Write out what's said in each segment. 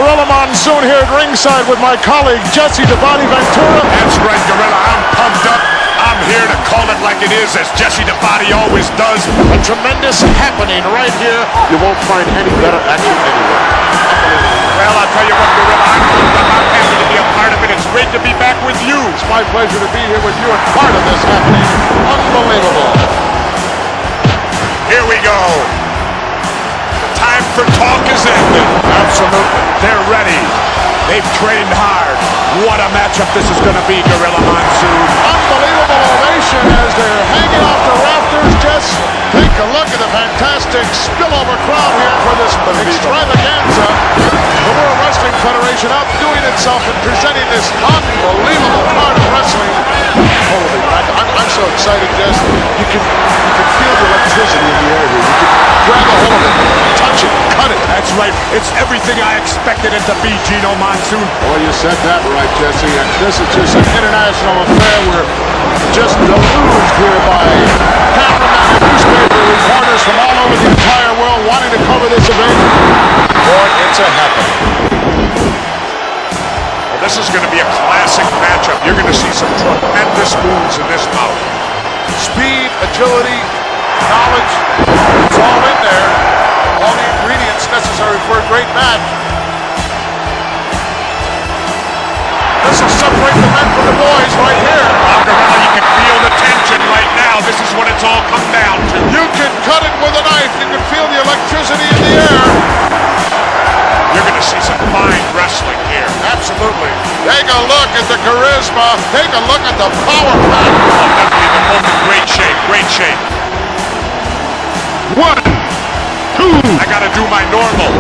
Gorilla Monsoon here at ringside with my colleague Jesse Dabydeen Ventura. That's right, Gorilla. I'm pumped up. I'm here to call it like it is, as Jesse Dabydeen always does. A tremendous happening right here. You won't find any better action anywhere. Well, I'll tell you what, Gorilla, I'm pumped up. I'm happy to be a part of it. It's great to be back with you. It's my pleasure to be here with you and part of this happening. Unbelievable. Here we go. Time for talk is ended. Absolutely. They're ready. They've trained hard. What a matchup this is going to be, Gorilla Monsoon. Unbelievable ovation as they're hanging off the rafters. Just take a look at the fantastic spillover crowd here for this extravaganza. The World Wrestling Federation outdoing itself and presenting this unbelievable part of wrestling. Holy, I'm so excited, Jess. You can feel the electricity in the air here. You can grab a hold of it, touch it, cut it. That's right. It's everything I expected it to be, Gino Monsoon. Well, you said that right, Jesse. And this is just an international affair. We're just deluged here by cameramen and newspaper reporters from all over the entire world wanting to cover this event. Boy, it's a happening. Well, this is going to be a classic matchup. You're going to see some tremendous moves in this bout. Speed, agility, knowledge, it's all in there. All the ingredients necessary for a great match. This will separate the men from the boys right here. Gorilla, you can feel the tension right now. This is what it's all come down to. You can cut it with a knife. You can feel the electricity in the air. You're going to see some fine wrestling here. Absolutely. Take a look at the charisma. Take a look at the power pack. Oh, definitely. They're both in great shape. Great shape. 1, 2. I got to do my normal.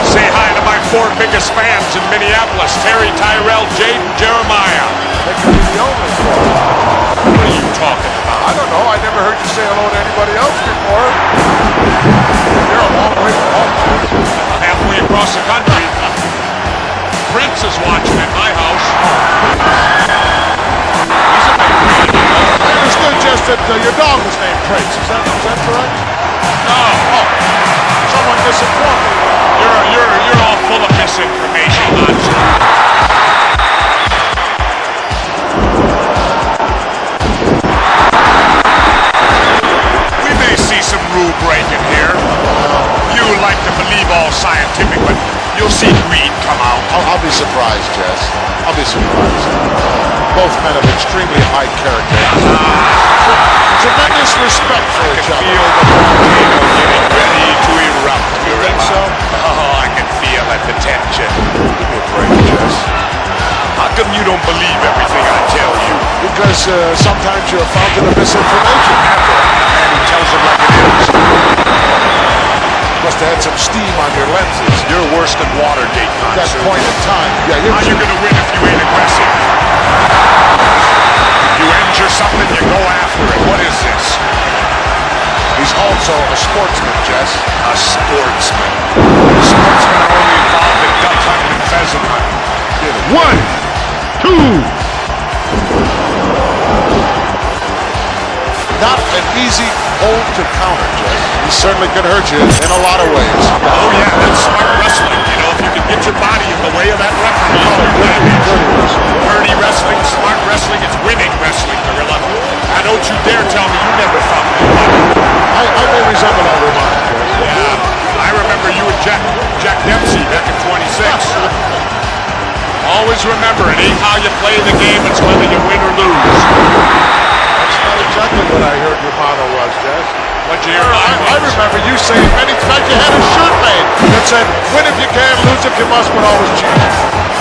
Say hi to my 4 biggest fans in Minneapolis. Terry, Tyrell, Jaden, Jeremiah. They could be the only 4. What are you talking about? I don't know. I never heard you say hello to anybody else before. You're a long way from home. I'm halfway across the country. Prince is watching at my house. He's a big fan, you know. I understood just that your dog was named Prince. Is that correct? No. Oh, someone misinformed me. You're all full of misinformation, Monsoon. We may see some rule breaking here. You like to believe all scientific, but you'll see greed come out. I'll be surprised, Jess. I'll be surprised. Both men of extremely high character. Tremendous respect for each other. Feel the volcano getting ready to erupt. You think so? Oh, I can feel it, the tension. Give me a break, Jess. How come you don't believe everything I tell you? Because sometimes you're a fountain of misinformation. Never. A man who tells it like it is. Must have had some steam on your lenses. You're worse than Watergate, At that Monsoon. point in time. Yeah, How you gonna win if you ain't aggressive? You injure something, you go after it. What is this? He's also a sportsman, Jess. A sportsman. Sportsmen are only involved in duck hunting and pheasant hunting. 1, 2. Not an easy hold to counter, Jess. He certainly could hurt you in a lot of ways. Oh yeah, that's smart wrestling. You know, if you can get your body in the way of that referee, dirty wrestling, smart wrestling, it's winning wrestling, Gorilla. And don't you dare tell me you never found me. I may resemble that remark, Jess. Yeah, I remember you and Jack Dempsey back in 26. Always remember, it ain't how you play the game, it's whether you win or lose. That's not exactly what I heard your motto was, Jess. What'd you hear? I remember you saying many times you had a shirt made that said, win if you can, lose if you must, but always cheat.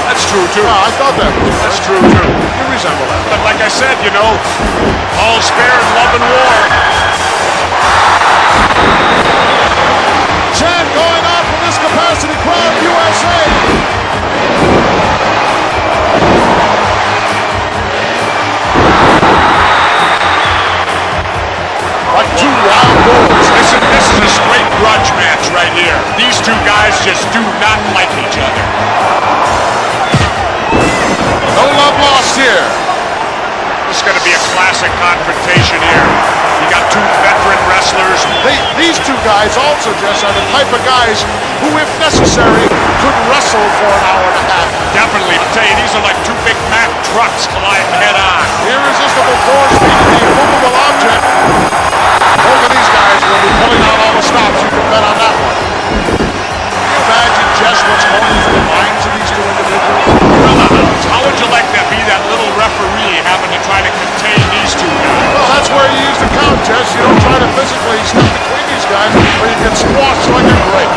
That's true, too. I thought that was That's true, too. You resemble that. But like I said, you know, all's fair in love and war. Chant going on from this capacity crowd, USA. Like 2 wild bulls. Listen, this is a straight grudge match right here. These two guys just do not like each other. No love lost here. This is going to be a classic confrontation here. You got two veteran wrestlers. These two guys also, Jess, are the type of guys who, if necessary, could wrestle for an hour and a half. Definitely. I'll tell you, these are like two Big Mac trucks colliding head on. Irresistible force meeting the immovable object. Both of these guys will be pulling out all the stops. You can bet on that one. Can you imagine, Jess, what's going through the minds of these two individuals? How would you like to be that little referee having to try to contain these two guys? Well, that's where you use the count, Jess. You don't try to physically step between these guys, or you get squashed like a grape.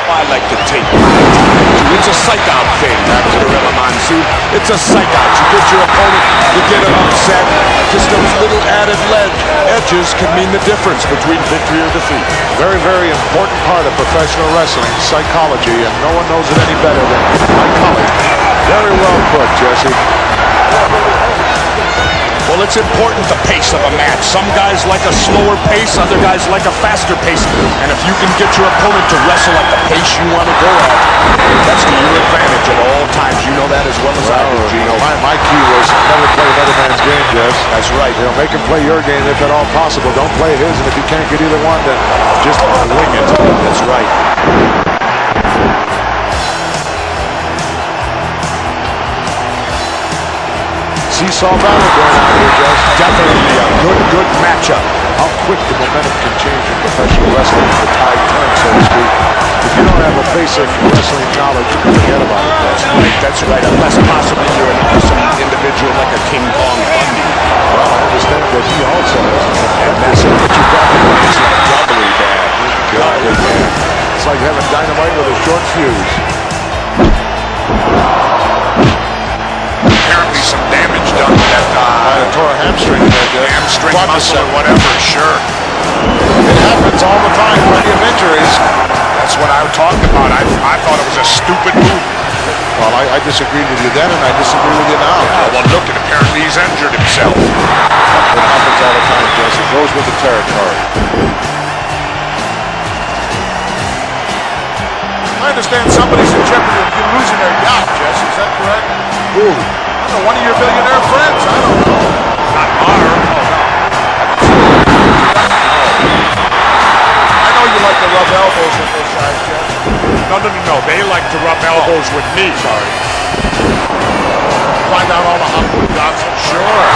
I like to take my time. It's a psych-out thing, Gorilla Monsoon. It's a psych-out. You get your opponent, you get him upset. Just those little added edges can mean the difference between victory or defeat. Very, very important part of professional wrestling, psychology, and no one knows it any better than my colleague. Very well put, Jesse. Well, it's important, the pace of a match. Some guys like a slower pace, other guys like a faster pace. And if you can get your opponent to wrestle at the pace you want to go at, that's to your advantage at all times. You know that as well as I do, Gino. My key was never play another man's game, Jess. That's right. You know, make him play your game if at all possible. Don't play his, and if you can't get either one, then just wing it. That's right. Seesaw battle going on here, Jess. Definitely a good matchup. How quick the momentum can change in professional wrestling if the tide turns, so to speak. If you don't have a basic wrestling knowledge, you can forget about it, Jess. That's right. Unless possibly you're an awesome individual like a King Kong Bundy. Well, I understand that he also has And that's what you got to do. It's like doubly bad. Golly, man. It's like having dynamite with a short fuse. Apparently some damage done to that Tore a hamstring there, Jess. hamstring muscle or whatever, sure. It happens all the time, plenty of injuries. That's what I talked about. I thought it was a stupid move. Well, I disagreed with you then, and I disagree with you now. Well, look, and apparently he's injured himself. It happens all the time, Jess. It goes with the territory. I understand somebody's in jeopardy of losing their yacht, Jess. Is that correct? Who? I don't know, one of your billionaire friends. I don't know. Not Mar. I know you like to rub elbows with those guys, Jess. No. They like to rub elbows with me. Sorry. Find out all the Hollywood gossip. Sure.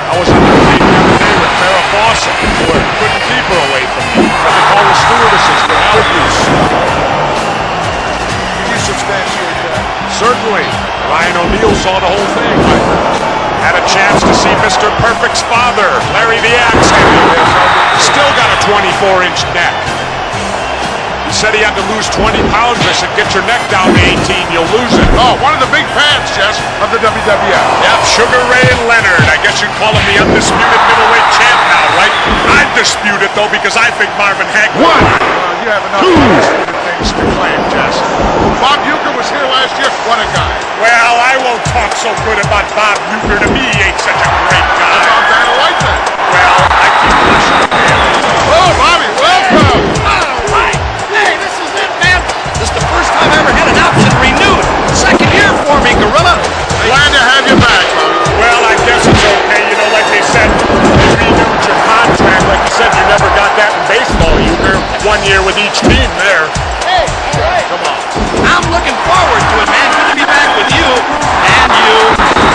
I was on the plane the other day with Farrah Fawcett. Couldn't keep her away from me. Had to call the stewardesses for help. Can you substantiate that? Certainly. Ryan O'Neal saw the whole thing. Had a chance to see Mr. Perfect's father, Larry the Axe Henry. Still got a 24-inch neck. He said he had to lose 20 pounds. I said, get your neck down to 18, you'll lose it. Oh, one of the big fans, Jess, of the WWF. Yep, Sugar Ray Leonard. I guess you'd call him the undisputed middleweight champ now, right? I dispute it, though, because I think Marvin Hagler. One. You have enough undisputed things to claim, Jess. Bob Uecker was here last year. What a guy. Well, I won't talk so good about Bob Uecker. To me, he ain't such a great guy. How about Dana White then? Well, I keep pushing him. Oh, Bobby, welcome. All right. Hey, this is it, man. This is the first time I ever had an option renewed. Second year for me, Gorilla. Glad to have you back, Bobby. Well, I guess it's okay. You know, like they said, they renewed your contract. Like you said, you never got that in baseball. You were 1 year with each team there. Hey, all right. Come on. I'm looking forward to it, man. Good to be back with you and you.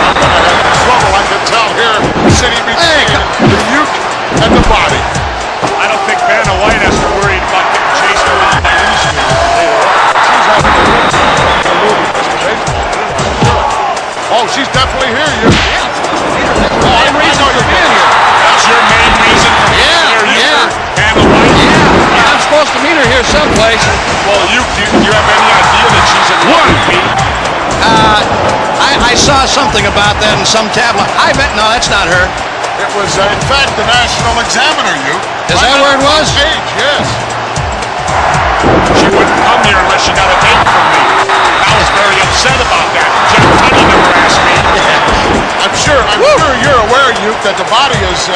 I'm going to have trouble, I can tell here, sitting between the Uke and the Bobby. I don't think Vanna White has to worry about getting chased around by these two. She's having a good time. The movie, Mr. Baseball. Oh, she's definitely here, you. Yeah, that's the main reason for being here. That's your main reason for being here, Vanna White? Yeah, I'm supposed to meet her here someplace. Well, do you have any idea that she's in love with me? I saw something about that in some tabloid. I bet, no, that's not her. It was, in fact, the National Examiner, you. Is that where it was? Page, yes. She wouldn't come here unless she got a date from me. Now was very upset about that. Jeff Tunney never asked me. I'm sure you're aware, Luke, that the body is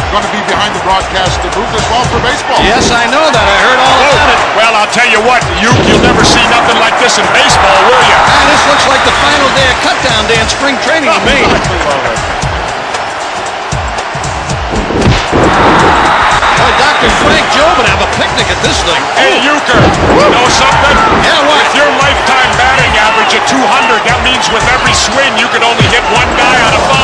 going to be behind the broadcast booth as well for baseball. Yes, I know that. I heard all about it. Well, I'll tell you what, you'll never see nothing like this in baseball, will you? Man, this looks like the final day of cutdown day in spring training to me. Boy, Dr. Frank Joe would have a picnic at this thing. Hey, Euchre, you know something? Yeah, what? With your lifetime batting average at 200, that means with every swing you can only hit one guy out of 5.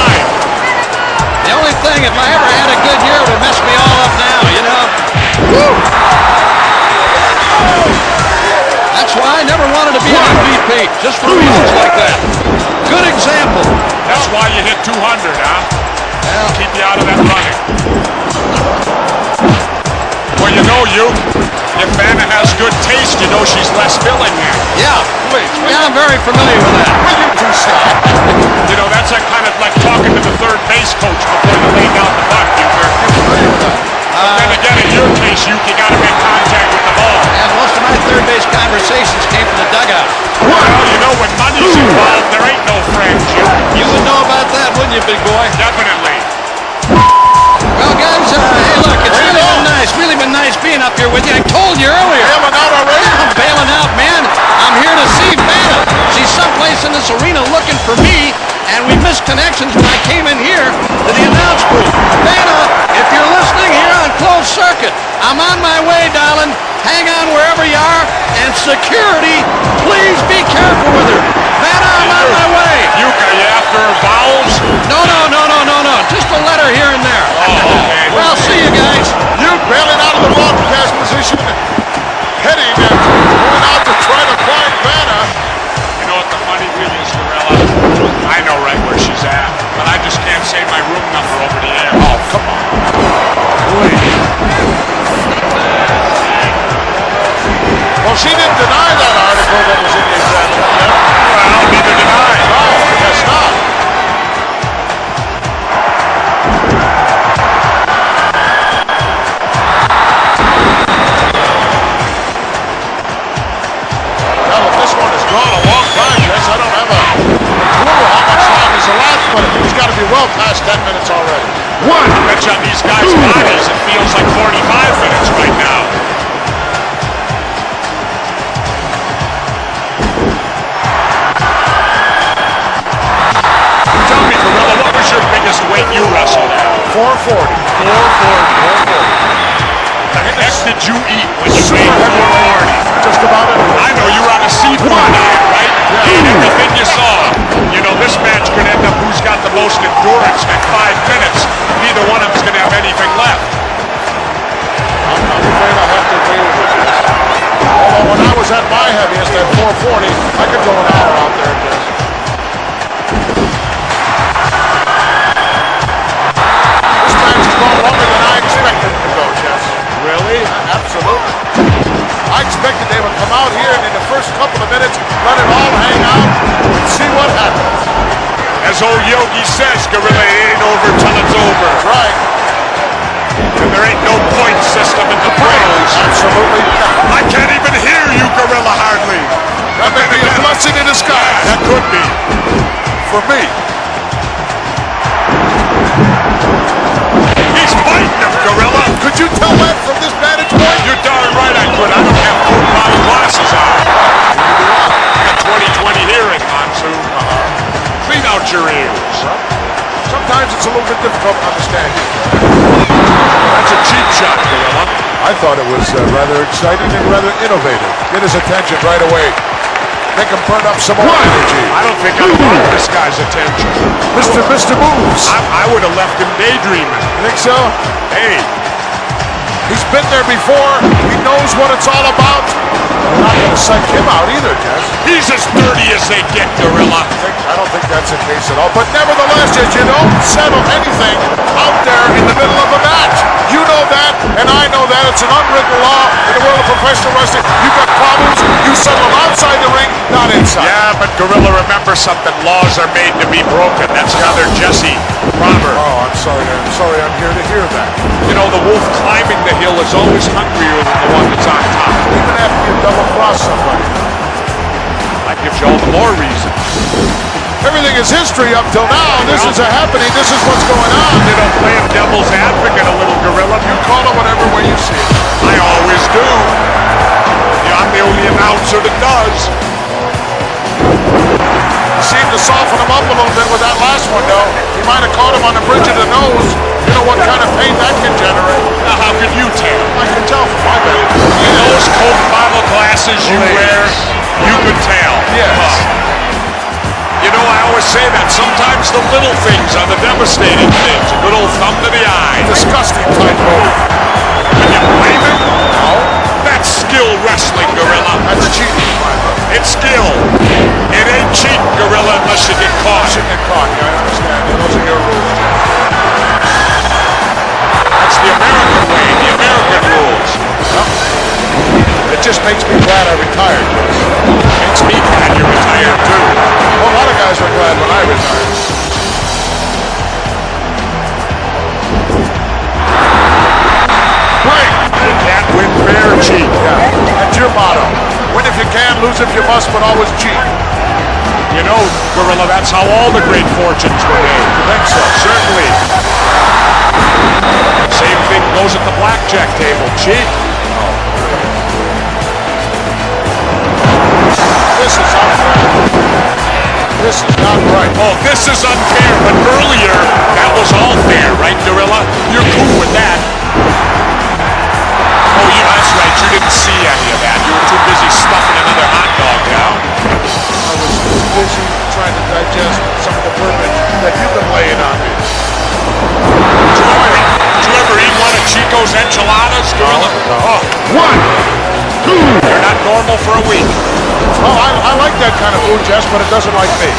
The only thing, if I ever had a good year, it would mess me all up now, you know? Woo! That's why I never wanted to be an MVP, just for reasons like that. Good example. That's why you hit 200, huh? Well, Keep you out of that running. Well, you know, if Vanna has good taste, you know she's less filling there. yeah. Yeah, I'm very familiar with that. Will you two stop? You know, that's kind of like talking to the third base coach before you lay down the buck, Euchre. Then again, in your case, you got to make contact with the ball. And most of my third base conversations came from the dugout. Well, you know, when money's involved, there ain't no friends, You would know about that, wouldn't you, big boy? Definitely. Well, guys, hey, look, it's really been nice being up here with you. I told you earlier. Bailing out already? Yeah, I'm bailing out, man. I'm here to see Vanna. She's someplace in this arena looking for me, and we missed connections when I came in here to the announce booth. Vanna, if you're listening here on closed circuit, I'm on my way, darling. Hang on wherever you are, and security, please be careful with her. Vanna, I'm on my way. Euchre, are you after her vowels? No. Just a letter here and there. Oh, okay. Well, see you guys. You bailing out of the broadcast position, heading and going out to try to find Vanna. You know what the funny thing is, Gorilla? I know right where she's at, but I just can't say my room number over the air. Oh, come on. Well, she didn't deny that article that was in the Examiner. Well, neither did I. No, I guess not. Well, if this one has gone a long time, Jess, I don't have a clue how much time is left, but it's got to be well past 10 minutes already. I bet you on these guys' bodies, it feels like 45 minutes right now. Tell me, Gorilla, what was your biggest weight you wrestled at? 440. 440. The heck did you eat when you Super weighed 440? Just about it. I know you were on a seafood diet, right? Ate everything you saw. You know, this match could end up who's got the most endurance at 5 minutes. Neither one of them's going to have anything left. I'm afraid I have to agree with you. Although when I was at my heaviest at 440, I could go an hour out there, Jess. This match has gone longer than I expected it to go, Jess. Really? Absolutely. I expected they would come out here and in the first couple of minutes let it all hang out and see what happens. As old Yogi says, Gorilla, it ain't over till it's over. Right. And there ain't no point system in the pros. Absolutely. I can't even hear you, Gorilla, hardly. That may be a blessing in disguise. That could be. For me. He's fighting him, Gorilla. Could you tell that from this vantage point? You're darn right I could. I don't have full body glasses on. I got 20/20 hearing, Monsoon. Clean out your ears. Sometimes it's a little bit difficult to understand you. That's a cheap shot, Gorilla. I thought it was rather exciting and rather innovative. Get his attention right away. Make him burn up some more energy. I don't think I want this guy's attention. Mr. Moves. I would have left him daydreaming. Think so? Hey, He's been there before. He knows what it's all about. We're not going to psych him out either, Jess. he's as dirty as they get, Gorilla. I don't think that's the case at all. But nevertheless, Jess, you don't settle anything out there in the middle of a match. You know that, and I know that. It's an unwritten law in the world of professional wrestling. You've got problems, you settle them outside the ring, not inside. Yeah, but Gorilla, remember something. Laws are made to be broken. That's another Jesse proverb. Oh, I'm sorry. I'm here to hear that. You know, the wolf climbing the hill is always hungrier than the one that's on top. Even after you double-cross somebody. That gives you all the more reason. Everything is history up till now. This is a happening. This is what's going on. You know, playing devil's advocate a little, Gorilla. You call it whatever way you see it. I always do. Yeah, I'm the only announcer that does. Seemed to soften him up a little bit with that last one, though. He might have caught him on the bridge of the nose. You know what kind of pain that can generate. Now, how could you tell? I can tell from my bed. In those Coke bottle glasses you wear, you could tell. Yes. You know, I always say that. Sometimes the little things are the devastating things. A good old thumb to the eye. Disgusting type move. Can you blame him? No. That's skill wrestling, Gorilla. That's cheating. It's skill. It ain't cheating, Gorilla, unless you get caught. Unless you get caught. Yeah, I understand. Those are your rules. That's the American way, the American rules. Well, it just makes me glad I retired. Makes me glad you're retired, too. Well, a lot of guys were glad when I retired. Break! You can't win fair or cheat. Yeah, that's your motto. Win if you can, lose if you must, but always cheat. You know, Gorilla, that's how all the great fortunes were made. You think so? Certainly. Same thing goes at the blackjack table. Cheat. This is unfair. This is not right. Oh, this is unfair, but earlier, that was all fair, right, Gorilla? You're cool with that. Oh, yeah, that's right. You didn't see any of that. You were too busy stuffing another hot dog down. I was too busy trying to digest some of the verbiage that you've been laying on me. Did you ever eat one of Chico's enchiladas, Gorilla? No. Oh, 1, 2. you're not normal for a week. Oh, I like that kind of food, Jess, but it doesn't like me.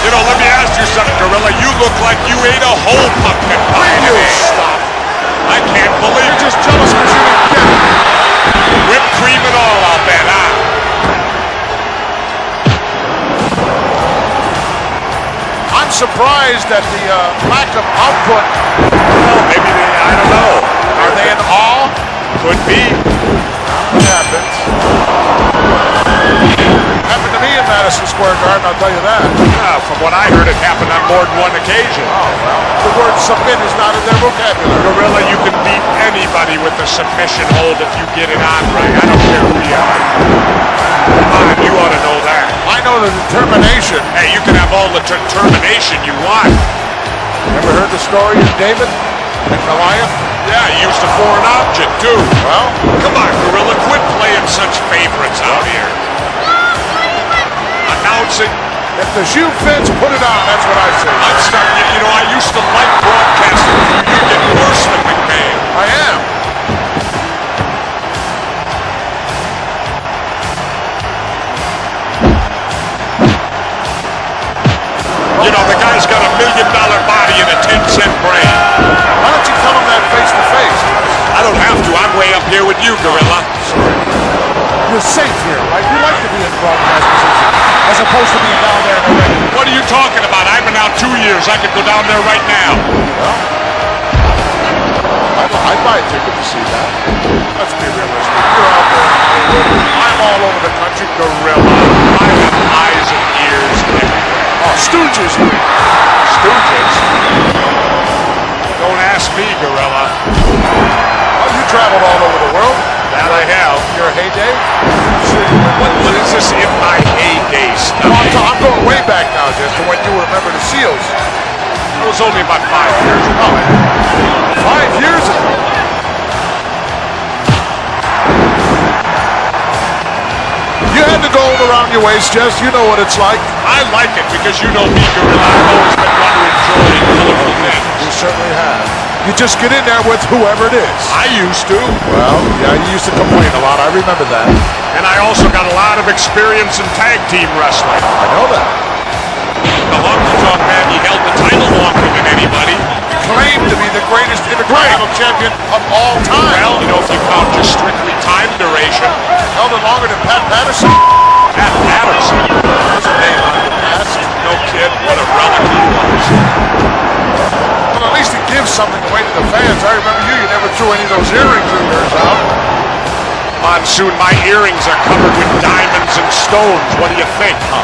You know, let me ask you something, Gorilla. You look like you ate a whole pumpkin pie today. Stop. I can't believe You're it. just jealous because you didn't get it. Whipped cream and all, I'll bet, huh? I'm surprised at the lack of output. Well, maybe they, I don't know. Are they in awe? Could be. What happens? Happened to me in Madison Square Garden, I'll tell you that. From what I heard, it happened on more than one occasion. Oh, well, the word submit is not in their vocabulary. Gorilla, you can beat anybody with a submission hold if you get it on right. I don't care who you are. Come on, you ought to know that. I know the determination. Hey, you can have all the determination you want. Ever heard the story of David and Goliath? Yeah, he used a foreign object, too. Well, Come on, Gorilla, quit playing such favorites out here. Announcing. if the shoe fits, put it on. That's what I say. I'm starting, you know, I used to like broadcasting. You're getting worse than McMahon. I am. You know, the guy's got $1 million body and a 10-cent brain. Why don't you tell him that face to face? I don't have to. I'm way up here with you, Gorilla. You're safe here, right? You like to be in broadcast position as opposed to being down there in the ring. What are you talking about? I've been out 2 years. I could go down there right now. Well, I'd buy a ticket to see that. Let's be realistic. You're out there. I'm all over the country. Gorilla. I have eyes and ears everywhere. Oh, Stooges. Stooges? Don't ask me, Gorilla. Well, you traveled all over the world. That I have. Your heyday? What is this in my heyday stuff? I'm going way back now, just to when you remember the SEALs. It was only about 5 years ago. 5 years ago. You had the gold around your waist, Jess. You know what it's like. I like it because you know me, Gorilla. I've always been one to enjoy colorful things. You certainly have. You just get in there with whoever it is. I used to. Well, yeah, you used to complain a lot. I remember that. And I also got a lot of experience in tag team wrestling. I know that. The honky tonk man, he held the title longer than anybody. Claimed to be the greatest Intercontinental Champion of all time. Well, you know, if you count just strictly time duration. Held it longer than Pat Patterson. Pat Patterson. There's a name on the past. No kid, what a relic he was. Well, at least it gives something away to the fans. I remember you never threw any of those earrings of yours out. Monsoon, my earrings are covered with diamonds and stones. What do you think? I'm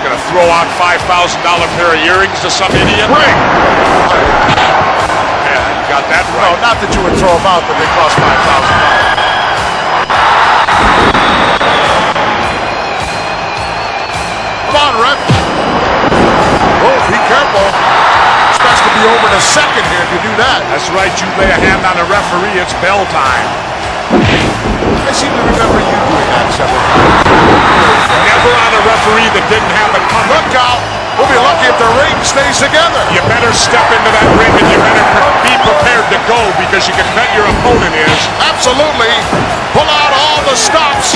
gonna throw out $5,000 pair of earrings to some idiot? Ring! Yeah, you got that No, right. not that you would throw them out, but they cost $5,000. Come on, ref. Oh, be careful. Expects to be over in a second here if you do that. That's right, you lay a hand on the referee, it's bell time. I seem to remember you doing that several times. Never on a referee that didn't have it coming. Look out! We'll be lucky if the ring stays together. You better step into that ring and you better be prepared to go because you can bet your opponent is. Absolutely. Pull out all the stops.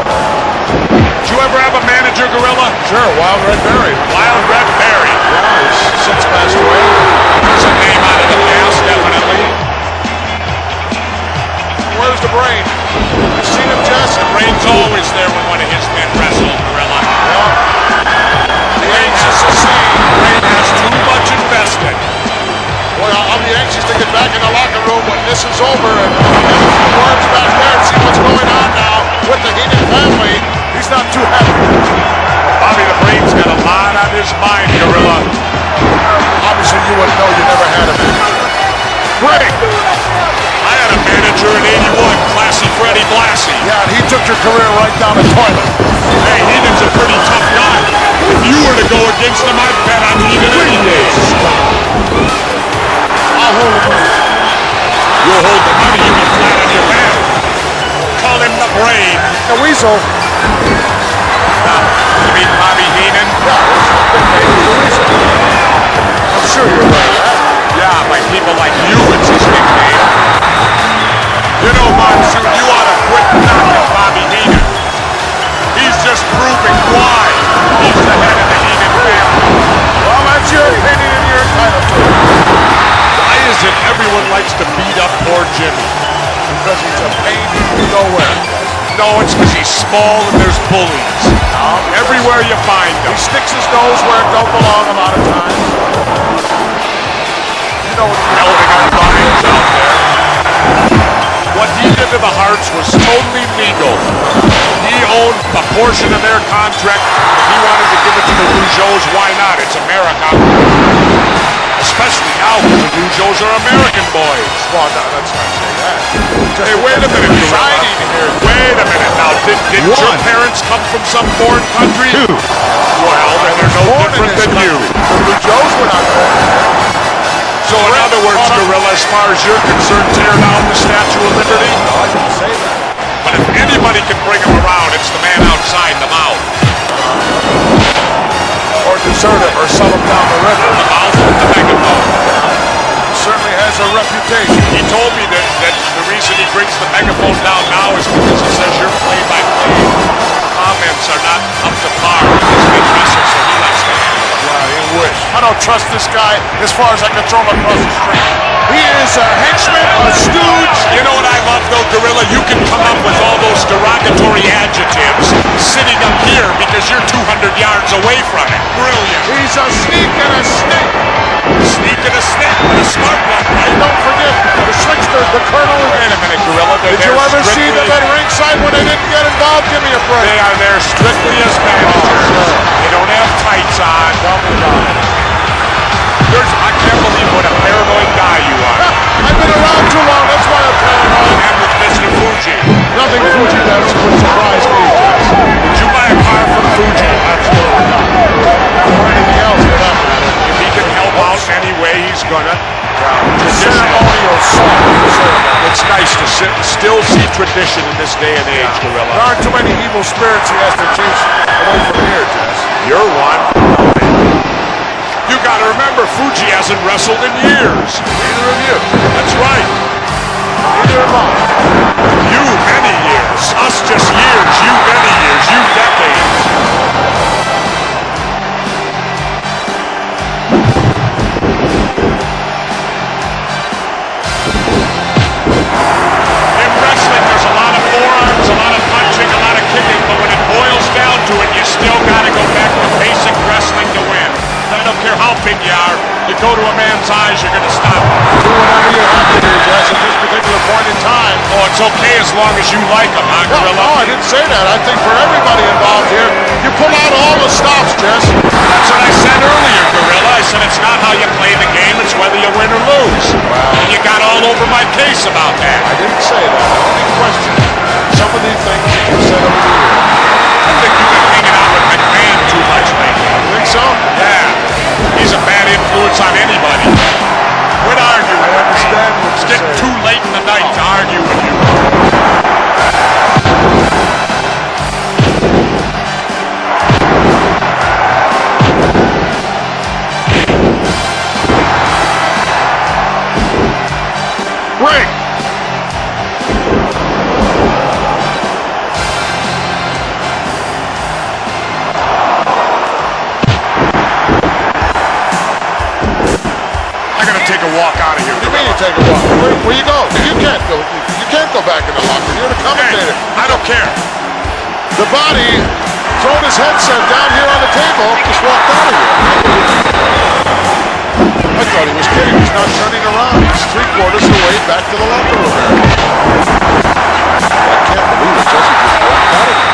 Did you ever have a manager, Gorilla? Sure, Wild Red Berry. Wild Red Berry. Yeah, he's since passed away. That's a name out of the past, definitely. Where's the brain? You seen him, Jess? The brain's always there when one of his men wrestle, Gorilla. The anxious to see. Brain has too much invested. Boy, I'll be anxious to get back in the locker room when this is over and have a few words back there and see what's going on now with the Heenan family. He's not too happy. Bobby the Brain's got a lot on his mind, Gorilla. Obviously, you wouldn't know you never had a manager. Brain! I had a manager in '81, Classy Freddie Blassie. Yeah, and he took your career right down the toilet. Hey, Heenan's a pretty tough guy. If you were to go against him, I'd bet on Heenan any day. I'll hold him. You'll hold the money, you'll be flat on your back. Call him the Brain. The Weasel. You mean Bobby Heenan? I'm sure you're right. Yeah, by people like you, it's his nickname. You know, Monsoon, you ought to quit knocking Bobby Heenan. He's just proving why he's the head of the Heenan family. Well, that's your opinion and you're entitled to it. Why is it everyone likes to beat up poor Jimmy? Because he's a pain to go where. No, it's because he's small and there's bullies. Everywhere you find He them. sticks his nose where it don't belong a lot of times. You know what Melding our minds out there. What he did to the Hearts was totally legal. He owned a portion of their contract. If he wanted to give it to the Rougeaus, why not? It's America. Especially now, because the Rougeaus are American boys. Well, no, let's not say that. Hey, wait a minute, Gorilla. Shiny here. Wait a minute now. Didn't your parents come from some foreign country? Well, then they're no Born in different this than you. country. The Joes were not born here. So in other words, Gorilla, as far as you're concerned, tear down the Statue of Liberty? No, I didn't say that. But if anybody can bring him around, it's the man outside the mouth. Or desert him or sell him down the river. The mouth with the megaphone. Certainly has a reputation. He told me that the reason he brings the megaphone down now is because he says your play-by-play comments are not up to par with his big wrestler, so he likes to handle it. Yeah, he wish. I don't trust this guy as far as I can throw him across the street. He is a henchman, a stooge. You know what I love, though, Gorilla? You can come up with all those derogatory adjectives sitting up here because you're 200 yards away from it. Brilliant. He's a sneak and a snake. Sneak and a snake, but a smart one, right? And don't forget, the slickster, the colonel. Wait a minute, Gorilla. Did you ever see them at ringside when they didn't get involved? Give me a break. They are there strictly as managers. sure. They don't have tights on. Tell me about it. I can't believe what a paranoid guy you are. I've been around too long, that's why I'm paranoid. And with Mr. Fuji. Nothing Fuji does would surprise me, Jess. Did you buy a car from Fuji? Absolutely not. Or anything else for that matter. If he can help out any way, he's gonna. Ceremonial song. It's nice to still see tradition in this day and age, There Gorilla. aren't too many evil spirits he has to chase away from here, Jess. You're one. You gotta remember, Fuji hasn't wrestled in years. Neither of you. That's right. Neither of us. You, many years. Us, just years. You, many years. You, decades. In wrestling, there's a lot of forearms, a lot of punching, a lot of kicking, but when it boils down to it, you still gotta go eyes, you're going to stop him. Do whatever you have to do, Jess, at this particular point in time. Oh, it's okay as long as you like him, huh, Gorilla? No, I didn't say that. I think for everybody involved here, you pull out all the stops, Jess. That's what I said earlier, Gorilla. I said it's not how you play the game, it's whether you win or lose. And you got all over my case about that. I didn't say that. I only questioned some of these things that you said over the years. I think you've been hanging out with McMahon too much lately. You think so? Yeah. He's a bad influence on anybody. Quit arguing. I understand what It's you're getting saying. too late in the night to argue with you. Break! I gotta take a walk out of here. What do you mean you take a walk? Where you go? You can't go. You can't go back in the locker. You're the commentator. I don't care. The body thrown his headset down here on the table. Just walked out of here. I thought he was kidding. He's not turning around. He's 3/4 of the way back to the locker room area. I can't believe it. Jesse just walked out of here.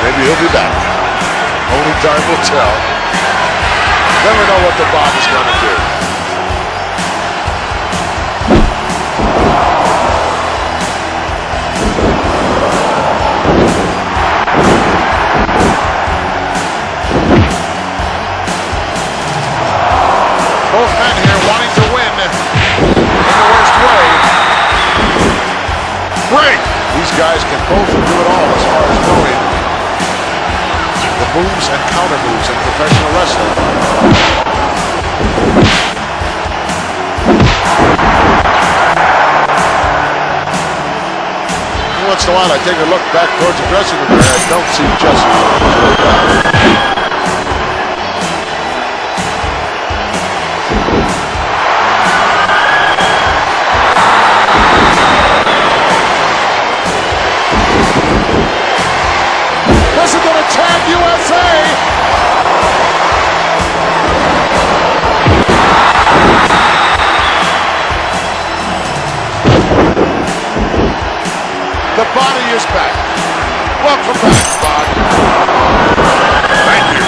Maybe he'll be back. Only time will tell. Never know what the body's going to do. Both men here wanting to win in the worst way. Break! These guys can both do it all as far as knowing the moves and counter moves in professional wrestling. Once in a while I take a look back towards the dressing room and I don't see Jesse. This is going to tag USA. The body is back. Welcome back, Body. Thank you.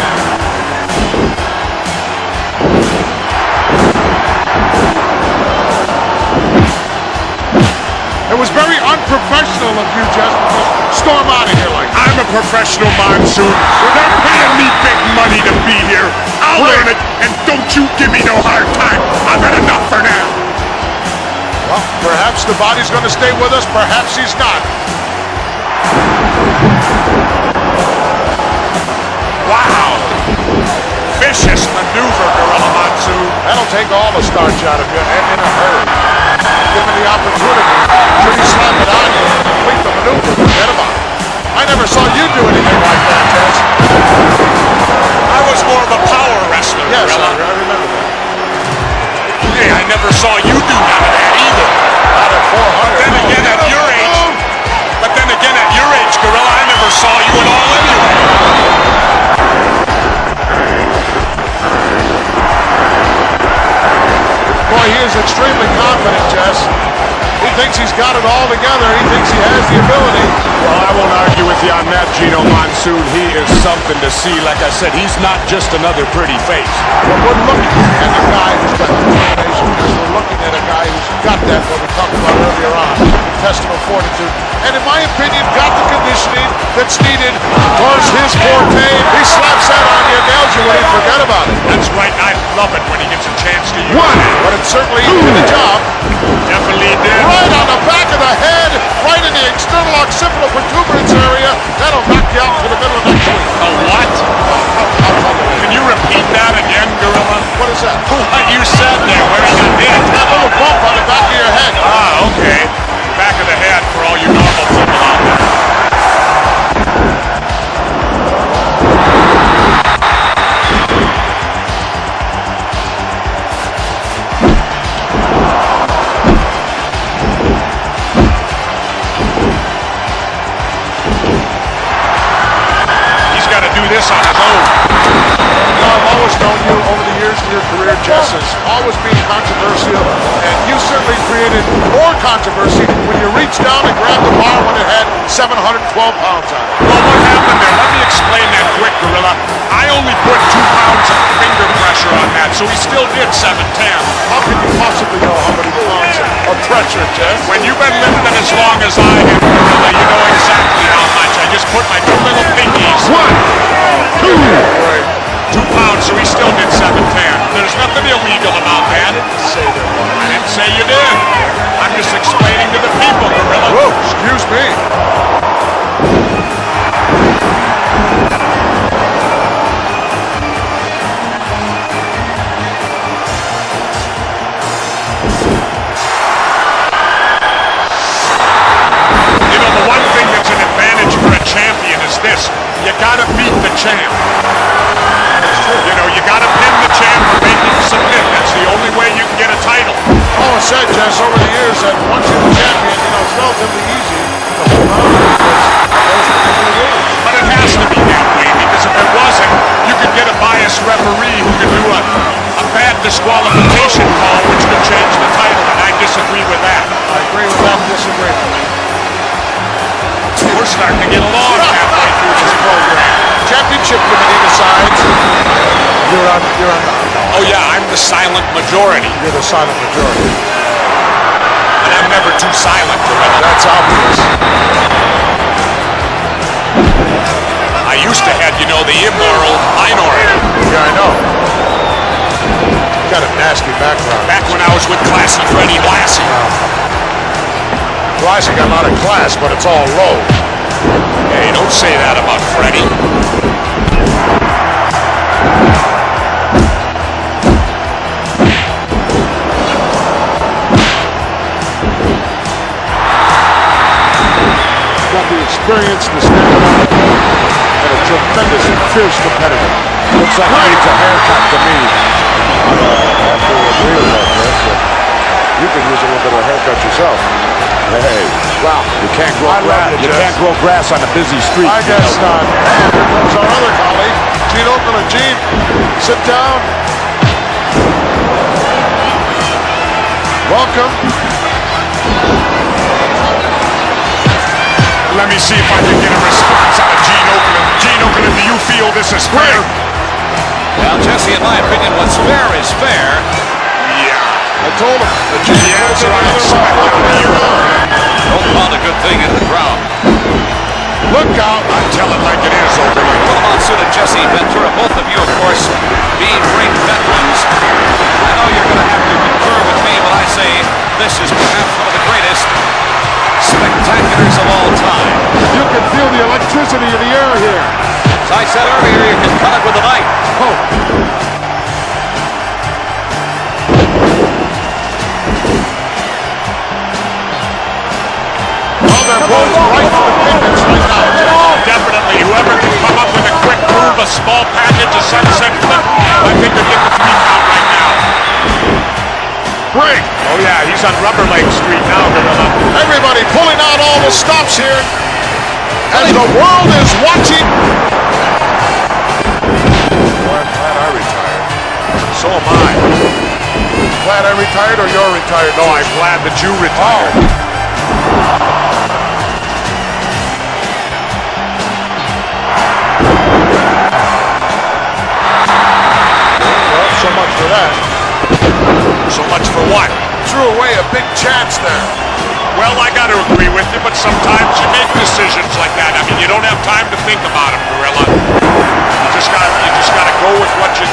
It was very unprofessional of you, Jess, to just storm out of here like that. I'm a professional, Monsoon. They're paying me big money to be here. I'll learn it, and don't you give me no hard time. I've had enough for now. Well, perhaps the body's going to stay with us, perhaps he's not. Wow. Vicious maneuver, Gorilla Monsoon. That'll take all the starch out of you in a hurry. Given the opportunity, should he slap it on you and complete the maneuver, forget about it. I never saw you do anything like that, Jess. I was more of a power wrestler, Yes, Gorilla. I remember that. Hey, I never saw you do none of that either. Not at 400. Then again, at your age, but then again, at your age, Gorilla, I never saw you at all anyway. Boy, he is extremely confident, Jess. He thinks he's got it all together. He thinks he has the ability. Well, I won't argue with you on that, Gino Monsoon. He is something to see. Like I said, he's not just another pretty face. But we're looking at a guy who's got determination. We're looking at a guy who's got that, what we talked about earlier on, intestinal fortitude. And in my opinion, got the conditioning that's needed. Of course, his forte, he slaps that on you, nails you when you forget about it. That's right, and I love it when he gets a chance to use One, it. but it certainly did the job. Definitely did. Right on the back of the head, right in the external occipital protuberance area. That'll knock you out for the middle of next week. A what? Can you repeat that again, Gorilla? What is that? What you said there, where he got hit. That little bump on the back of your head. Ah, okay. Back of the head for all you normal people out there. He's got to do this on his own. You know, I've always known you over the years, in your career, Jess, as always being controversial, and you certainly created more controversy when you reached down and grabbed the bar when it had 712 pounds on it. Well, what happened there? Let me explain that quick, Gorilla. I only put 2 pounds of finger pressure on that, so he still did 710. How can you possibly know how many pounds of pressure, Jess? When you've been lifting as long as I have, Gorilla, you know exactly how much. I just put my 2 little pinkies. 1, 2. 2 pounds, so he still did 710. There's nothing illegal about that. I didn't say you did. I'm just explaining to the people, Gorilla. Whoa, excuse me. You know, the one thing that's an advantage for a champion is this. You gotta beat the champ. You know, you gotta pin the champ or make him submit. That's the only way you can get a title. Always said, Jess, over the years that once you're the champion, you know, it's relatively easy to hold on because But it has to be that way, because if it wasn't, you could get a biased referee who could do a bad disqualification call, which could change the title, and I disagree with that. I agree with that disagreement. We're starting to get along halfway through this program. Championship committee decides you're on the Oh yeah, I'm the silent majority, you're the silent majority. and I'm never too silent, Gorilla. That's obvious. I used to have, you know, the immoral minority. Yeah, I know. You got a nasty background. Back when I was with Classy Freddie Blassie. Blassie got a lot of class, but it's all low. Hey, don't say that about Freddie. Got the experience, the stamina, and a tremendous and fierce competitor. Looks like he needs a haircut to me. I have to agree with that, Chris, but you could use a little bit of a haircut yourself. Hey, Wow. you can't grow I love grass. you, You Jess. can't grow grass on a busy street. I you guess know. not. Here comes our other colleague, Gene Okerlund. Gene, sit down. Welcome. Let me see if I can get a response out of Gene Okerlund. Gene Okerlund, do you feel this is fair? Well, Jesse, in my opinion, what's fair is fair. Yeah. I told him. The answer I expected from you. Don't pound a good thing into the ground. Look out. I tell it like it is, Okerlund. Well, Monsoon and Jesse Ventura, both of you, of course, being great veterans, I know you're going to have to concur with me when I say this is perhaps one of the greatest spectaculars of all time. You can feel the electricity in the air here. As I said earlier, you can cut it with a knife. Oh. Well, they're both right to the pigments right now. Definitely, whoever can come up with a quick move, a small package, a sunset flip, I think they'll get the 3 count right now. Break. Oh yeah, he's on Rubber Leg Street now, Gorilla. Everybody pulling out all the stops here as the world is watching. Well, I'm glad I retired. So am I. Glad I retired or you're retired? No, I'm glad that you retired. Well, so much for that. So much for what? Threw away a big chance there. Well, I got to agree with you, but sometimes you make decisions like that. I mean, you don't have time to think about them, Gorilla. You just gotta go with what you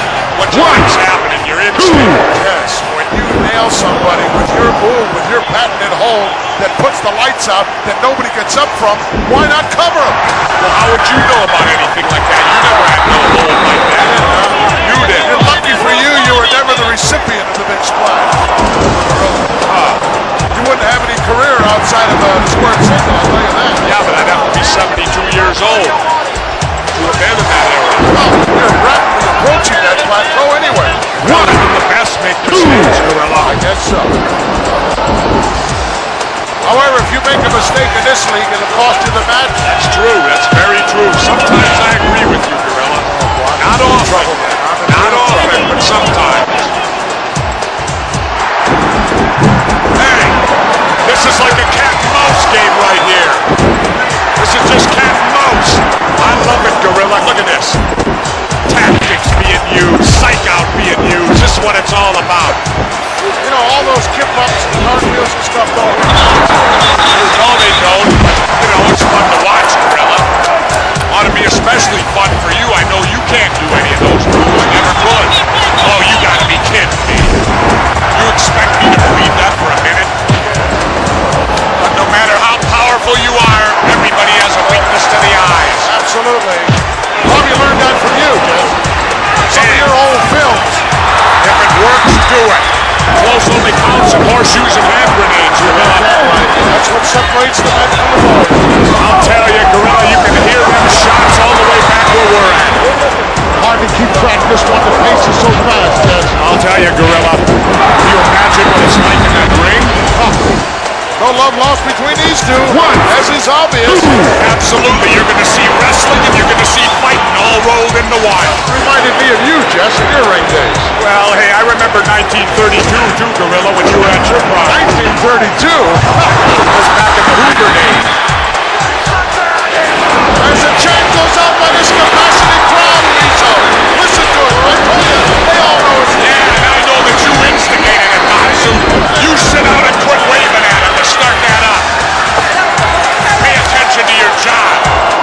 think's happening. Your instinct. Yes, when you nail somebody with your move, with your patented hold that puts the lights out that nobody gets up from, why not cover them? Well, how would you know about anything like that? You never had no hold like that. You did. And lucky for you, you were never the recipient of the big splash. You wouldn't have any career outside of a square circle, I'll tell you that. Yeah, but I'd have to be 72 years old to have been in that era. Well, you're rapidly approaching that plateau anyway. Well, the best make mistakes, Gorilla. I guess so. However, if you make a mistake in this league, it'll cost you the match. That's true. That's very true. Sometimes I agree with you, Gorilla. Not often. Not often, but sometimes. stuff don't win. No, they don't. But, you know, it's fun to watch, Gorilla. Ought to be especially fun for you. I know you can't do any of those moves. Never could. Oh, you gotta be kidding me. You expect me to believe that for a minute? But no matter how powerful you are, everybody has a weakness to the eyes. Absolutely. Probably learned that from you, Jeff. Some of your old films. If it works, do it. Close only counts in horseshoes and hand grenades, Gorilla. That's what separates the men from the boys. I'll tell you, Gorilla, you can hear them shots all the way back where we're at. Hard to keep track this one. The pace is so fast, Jeff. I'll tell you, Gorilla, can you imagine what it's like in that ring? No love lost between these two, as is obvious. Absolutely, you're going to see wrestling and you're going to see fighting all rolled into one. Reminded me of you, Jess, in your ring days. Well, hey, I remember 1932 too, Gorilla, when you were at your prime. 1932? It was back in the Hoover days. As the chant goes out by this capacity crowd, Rizzo. Listen to it, I told you, they all know it's Yeah, and I know that you instigated it, Matsu. You sit out and quit waving at him to start that up. Pay attention to your job.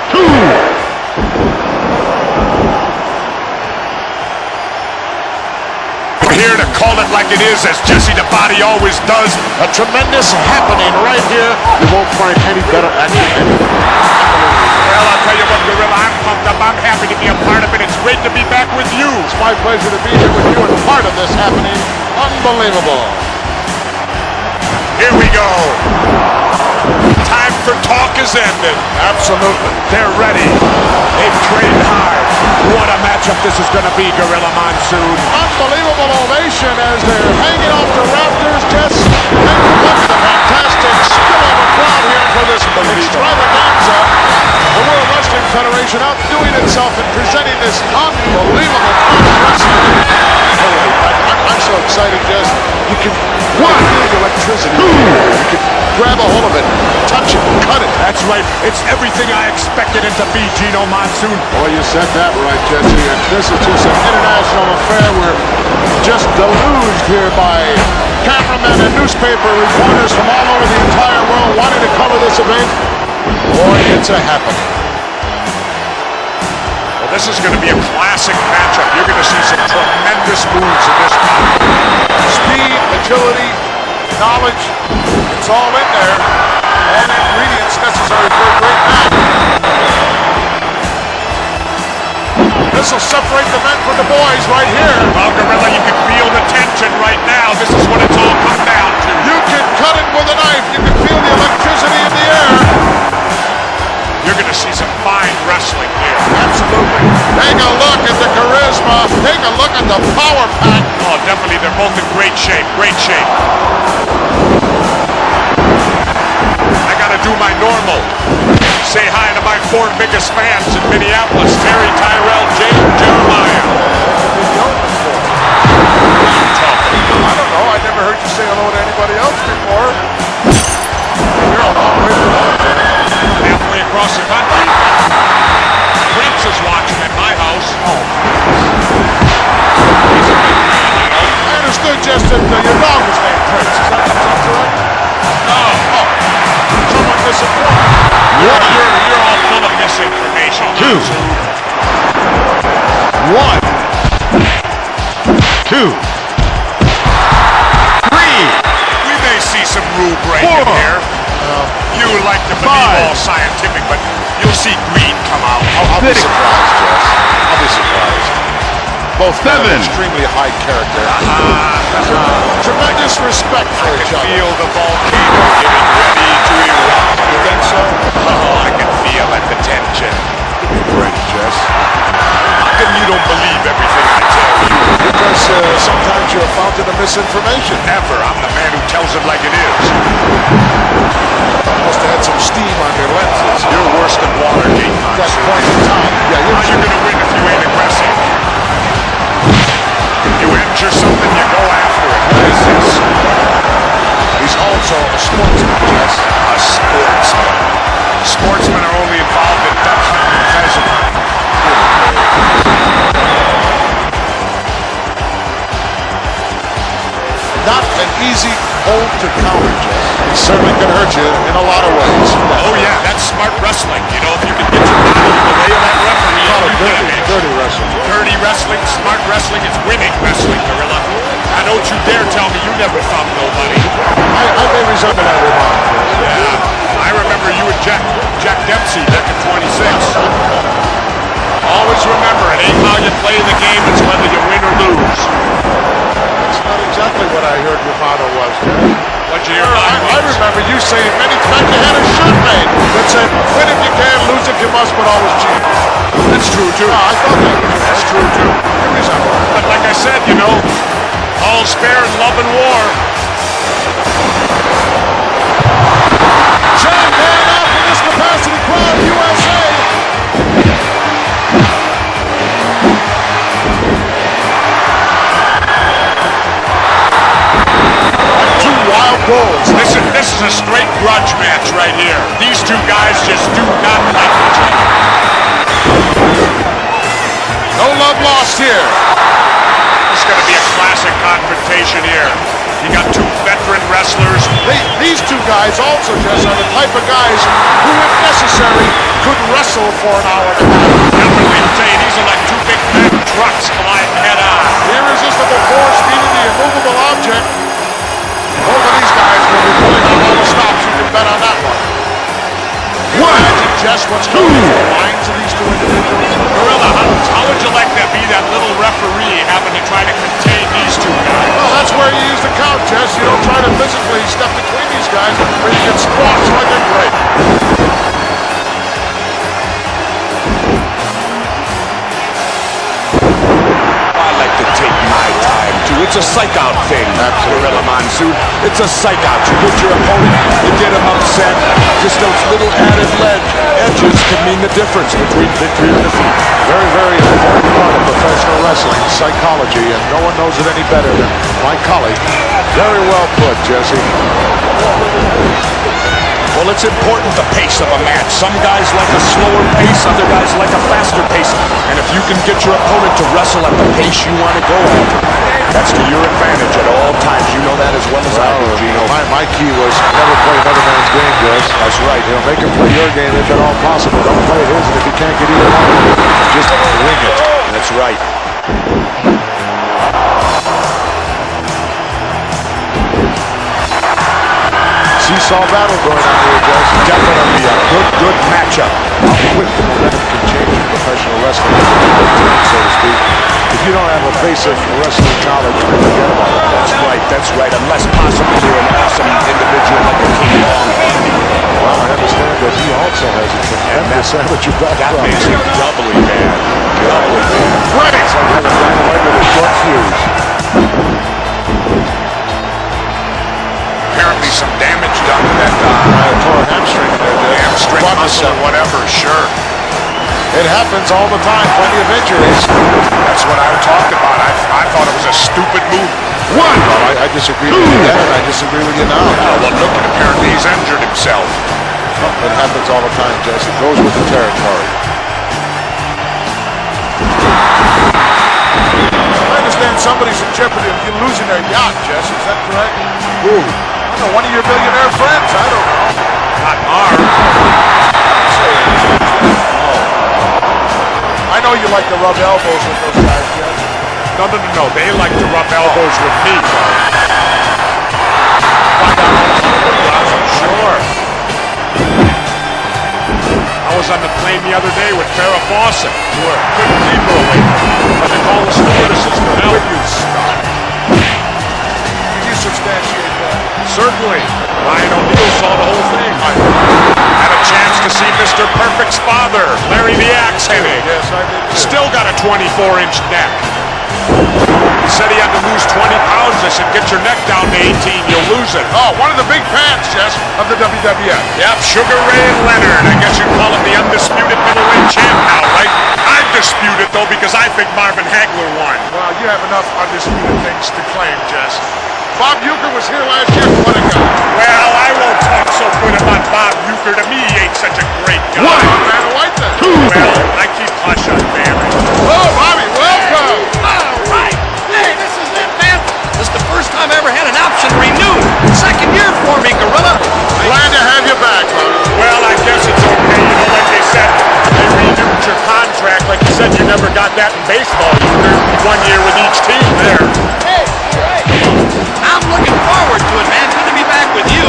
We're here to call it like it is, as Jesse the Body always does. A tremendous happening right here. You won't find any better action anywhere. Well, I'll tell you what, Gorilla, I'm pumped up. I'm happy to be a part of it. It's great to be back with you. It's my pleasure to be here with you and part of this happening. Unbelievable. Here we go. Time for talk is ended. Absolutely. They're ready. They've trained hard. What a matchup this is going to be, Gorilla Monsoon. Unbelievable ovation as they're hanging off the rafters. Just take a look at the fantastic spillover crowd here for this extravaganza. The World Wrestling Federation outdoing itself and presenting this unbelievable wrestling. I'm so excited, Jess. You can feel the electricity. You can grab a hold of it, touch it, cut it. That's right. It's everything I expected it to be, Gino Monsoon. Well, you said that right, Jesse. And this is just an international affair. We're just deluged here by cameramen and newspaper reporters from all over the entire world wanting to cover this event. Boy, it's a happening. Well, this is going to be a classic matchup. You're going to see some tremendous moves in this match. Speed, agility, knowledge, it's all in there. All the ingredients necessary for a great match. This will separate the men from the boys right here. Well, Gorilla, you can feel the tension right now. This is what it's all come down to. You can cut it with a knife. You can feel the electricity in the air. You're going to see some fine wrestling here. Absolutely. Take a look at the charisma. Take a look at the power pack. Oh, definitely. They're both in great shape. Great shape. I got to do my normal. Say hi to my 4 biggest fans in Minneapolis. Terry, Tyrell, Jake, Jeremiah. I don't know. I never heard you say hello to anybody else before. You're a long way from home. Halfway across the country. Prince is watching at my house. Oh. He's a big man, you know. I understood just that your dog was named Prince. Is that correct? No. Oh. Someone misinformed. You're all full of misinformation. 2. 1. 2. 3. We may see some rule breaking 4. here. You like to believe all scientific, but you'll see greed come out. I'll be surprised, Jess. I'll be surprised. Both men 7. are extremely high character. Tremendous respect for each other. Feel the volcano getting ready to erupt. You think so? Oh, I can feel it, the tension. Give me a break, Jess. How come you don't believe everything I tell you? Because sometimes you're a fountain of misinformation. Never. I'm the man who tells it like it is. Must have had some steam on your lenses. You're worse than Watergate, At that Monsoon. point in time. Yeah, How you gonna win if you ain't aggressive? You injure something, you go after it. What is this? He's also a sportsman, Jess. A sportsman. Sportsmen are only involved in duck hunting and pheasant hunting. Not an easy hold to counter, Jess. It certainly can hurt you in a lot of ways. Oh yeah, that's smart wrestling. You know, if you can get your body in the way of that referee, Call it you dirty, damage. dirty wrestling. Dirty wrestling, smart wrestling, it's winning wrestling, Gorilla. Now don't you dare tell me you never thumped nobody. I may resemble that remark. Yeah, I remember you and Jack Dempsey back in 26. Always remember, it ain't how you play the game, it's whether you win or lose. That's not exactly what I heard your motto was, Jess. What'd you hear I remember you saying many times you had a shirt made that said, win if you can, lose if you must, but always cheat. That's true, too. I thought that. That's true, too. You resemble it. But like I said, you know, all's fair in love and war. John going out for this capacity crowd, USA. Two wild bulls. This is a straight grudge match right here. These two guys just do not like each other. No love lost here. It's going to be a classic confrontation here. You got two veteran wrestlers. These two guys also, Jess, are the type of guys who, if necessary, could wrestle wrestle for an hour and a half. Definitely, I'm saying these are like two big fat trucks colliding head on. Irresistible force meeting the immovable object. Both of these guys will be pulling out all the stops. You can bet on that one. Imagine just what's going through the minds of these two individuals. Gorilla, how would you like to be that little referee having to try to contain these two guys? Well, that's where you use the count, Jess. You don't try to physically step between these guys where you get squashed like a grape. I like to take my time, too. It's a psych-out thing, Gorilla Monsoon. It's a psych-out. You get your opponent, you get him upset. Just those little added lead edges can mean the difference between victory and defeat. Very, very important part of professional wrestling, psychology, and no one knows it any better than my colleague. Very well put, Jesse. Well, it's important the pace of a match. Some guys like a slower pace, other guys like a faster pace. And if you can get your opponent to wrestle at the pace you want to go at, that's to your advantage at all times. You know that as well as I do, Gino. My key was never play another man's game, Jess. That's right. You know, make him play your game if at all possible. Don't play his, and if you can't get either one, just wing it. That's right. Seesaw battle going on here, Jess. Definitely a good matchup. How quick the momentum can change in professional wrestling, so to speak. If you don't have a basic wrestling knowledge, forget about it. That's right. Unless possibly you're an awesome individual like a King Kong. Well, I understand that he also has a tremendous amateur That background. makes it doubly bad. Doubly bad. Great! It's like having dynamite with a short fuse. Apparently some damage done to that Tore a hamstring there, Jess. hamstring muscle or whatever, sure. It happens all the time, plenty of injuries. That's what I talked about. I thought it was a stupid move. Well, I disagree with you then, and I disagree with you now. Well, look, apparently he's injured himself. It happens all the time, Jess. It goes with the territory. I understand somebody's in jeopardy of losing their yacht, Jess. Is that correct? Who? I don't know, one of your billionaire friends. I don't know. Not arm. I know you like to rub elbows with those guys, Jess. No. They like to rub elbows with me. Find out. Sure. I was on the plane the other day with Farrah Fawcett. Couldn't keep her away. Had to call the stewardesses for help. You stop. Can you substantiate that? Certainly. Ryan O'Neal saw the whole thing. Had a chance to see Mr. Perfect's father, Larry the Axe Hennig. Yes, I did. Still got a 24-inch neck. He said he had to lose 20 pounds. I said, get your neck down to 18, you'll lose it. Oh, one of the big fans, Jess, of the WWF. Yep, Sugar Ray and Leonard. I guess you'd call him the undisputed middleweight champ now, right? I dispute it, though, because I think Marvin Hagler won. Well, you have enough undisputed things to claim, Jess. Bob Uecker was here last year. What a guy. Well, I won't talk so good about Bob Uecker. To me, he ain't such a great guy. What? Man, I like that. Well, I keep hush on family. Oh, Bobby, welcome. All right. Hey, this is it, man. This is the first time I ever had an option renewed. Second year for me, Gorilla. Glad to have you back, Bobby. Well, I guess it's okay. You know, like they said, they renewed your contract. Like you said, you never got that in baseball. You were 1 year with each team there. Hey, all right. I'm looking forward to it, man. Good to be back with you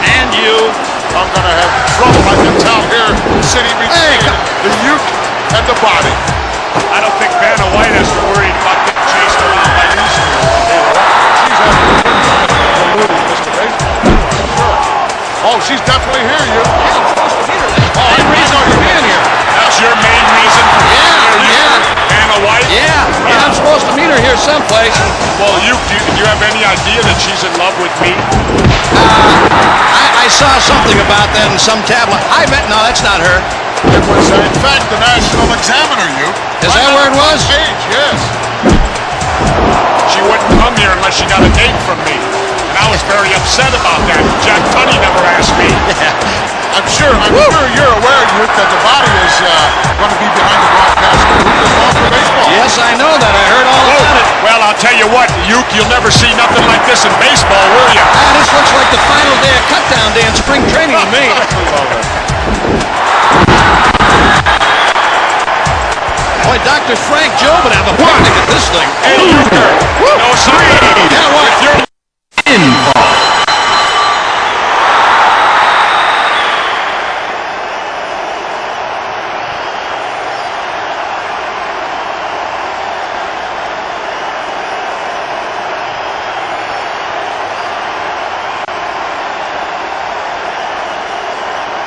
and you. I'm going to have trouble, I can tell here, sitting between the youth and the body. I don't think Vanna White has to worry about getting chased around by these two. She's alluding Mr. Baseball. Oh, she's definitely here, you. Yeah, I'm supposed to meet her. That's Oh, the main I reason know for you being here. That's your main reason for being here? Vanna White? Yeah, I'm supposed to meet her here someplace. Well, do you have any idea that she's in love with me? I saw something about that in some tablet. No, that's not her. It was, in fact, the National Examiner, you. Is that where it was? Page, yes. She wouldn't come here unless she got a date from me. And I was very upset about that. Jack Tunney never asked me. I'm sure you're aware, Youth, that the body is going to be behind the broadcast booth as well for baseball. Yes, I know that. I heard all about it. Well, I'll tell you what, you'll never see nothing like this in baseball, will you? This looks like the final day of cutdown day in spring training to me. Dr. Frank Joe would have a picnic at this thing. And Euchre. No three. And a what? Pinfall.